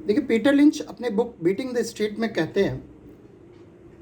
देखिए, Peter Lynch अपने book beating the street में कहते हैं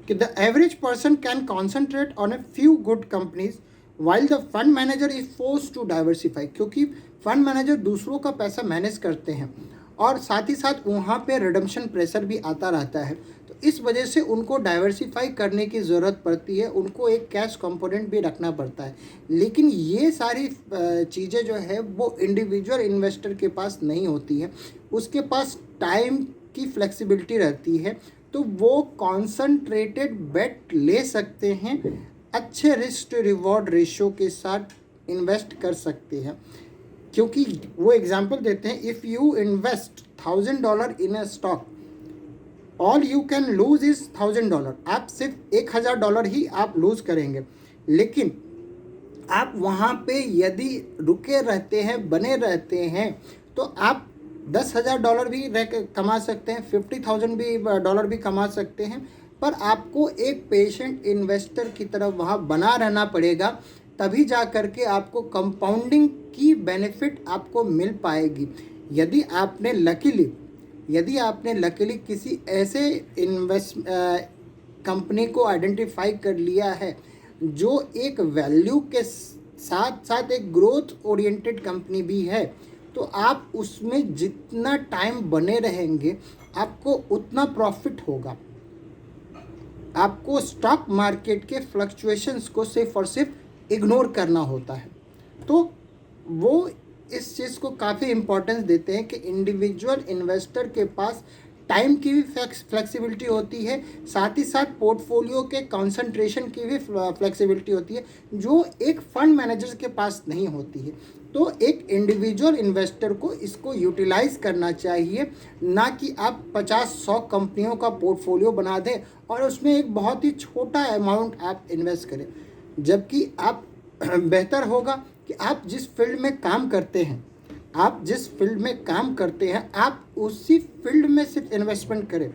कि the average person can concentrate on a few good companies while the fund manager is force to diversify. क्योंकि fund manager दूसरों का पैसा मैनेज करते हैं और साथ ही साथ वहाँ पे रिडम्पशन प्रेशर भी आता रहता है, तो इस वजह से उनको डाइवर्सिफाई करने की ज़रूरत पड़ती है, उनको एक कैश कंपोनेंट भी रखना पड़ता है। लेकिन ये सारी चीज़ें जो है वो इंडिविजुअल इन्वेस्टर के पास नहीं होती है, उसके पास टाइम की फ्लेक्सिबिलिटी रहती है, तो वो कॉन्सनट्रेटेड बेट ले सकते हैं, अच्छे रिस्क टू रिवॉर्ड रेशियो के साथ इन्वेस्ट कर सकते हैं। क्योंकि वो एग्जांपल देते हैं, if you invest $1000 in a stock, all you can lose is $1000। आप सिर्फ $1000 ही आप लूज करेंगे, लेकिन आप वहाँ पे यदि रुके रहते हैं, बने रहते हैं, तो आप $10,000 भी कमा सकते हैं, $50,000 भी कमा सकते हैं। पर आपको एक पेशेंट इन्वेस्टर की तरफ वहाँ बना रहना पड़ेगा, तभी जा कर के आपको कंपाउंडिंग की बेनिफिट आपको मिल पाएगी। यदि आपने लकीली किसी ऐसे कंपनी को आइडेंटिफाई कर लिया है जो एक वैल्यू के साथ साथ एक ग्रोथ ओरिएंटेड कंपनी भी है, तो आप उसमें जितना टाइम बने रहेंगे आपको उतना प्रॉफिट होगा। आपको स्टॉक मार्केट के फ्लक्चुएशंस को सिर्फ और सिर्फ इग्नोर करना होता है। तो वो इस चीज़ को काफ़ी इम्पोर्टेंस देते हैं कि इंडिविजुअल इन्वेस्टर के पास टाइम की भी फ्लेक्सिबिलिटी होती है, साथ ही साथ पोर्टफोलियो के कंसंट्रेशन की भी फ्लेक्सिबिलिटी होती है, जो एक फंड मैनेजर के पास नहीं होती है। तो एक इंडिविजुअल इन्वेस्टर को इसको यूटिलाइज करना चाहिए, ना कि आप 50-100 कंपनियों का पोर्टफोलियो बना दें और उसमें एक बहुत ही छोटा अमाउंट आप इन्वेस्ट करें। जबकि आप बेहतर होगा कि आप जिस फील्ड में काम करते हैं, आप उसी फील्ड में सिर्फ इन्वेस्टमेंट करें।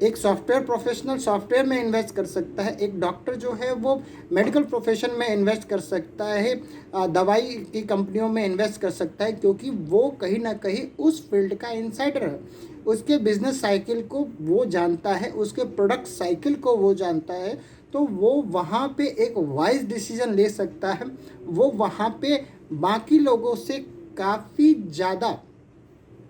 एक सॉफ्टवेयर प्रोफेशनल सॉफ्टवेयर में इन्वेस्ट कर सकता है, एक डॉक्टर जो है वो मेडिकल प्रोफेशन में इन्वेस्ट कर सकता है, दवाई की कंपनियों में इन्वेस्ट कर सकता है, क्योंकि वो कहीं ना कहीं उस फील्ड का इनसाइडर है। उसके बिजनेस साइकिल को वो जानता है, उसके प्रोडक्ट साइकिल को वो जानता है, तो वो वहाँ पे एक वाइज डिसीजन ले सकता है। वो वहाँ पे बाकी लोगों से काफ़ी ज़्यादा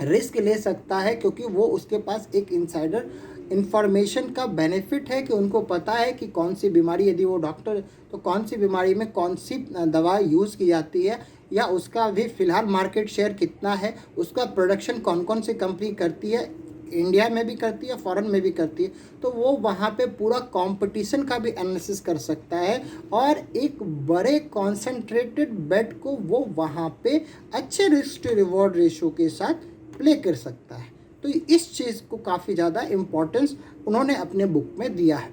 रिस्क ले सकता है, क्योंकि वो उसके पास एक इनसाइडर इन्फॉर्मेशन का बेनिफिट है कि उनको पता है कि कौन सी बीमारी, यदि वो डॉक्टर तो कौन सी बीमारी में कौन सी दवा यूज़ की जाती है, या उसका भी फ़िलहाल मार्केट शेयर कितना है, उसका प्रोडक्शन कौन कौन सी कंपनी करती है, इंडिया में भी करती है, फॉरेन में भी करती है। तो वो वहाँ पे पूरा कंपटीशन का भी एनालिसिस कर सकता है और एक बड़े कॉन्सेंट्रेटेड बेट को वो वहाँ पे अच्छे रिस्क टू रिवॉर्ड रेशियो के साथ प्ले कर सकता है। तो इस चीज़ को काफ़ी ज़्यादा इम्पोर्टेंस उन्होंने अपने बुक में दिया है।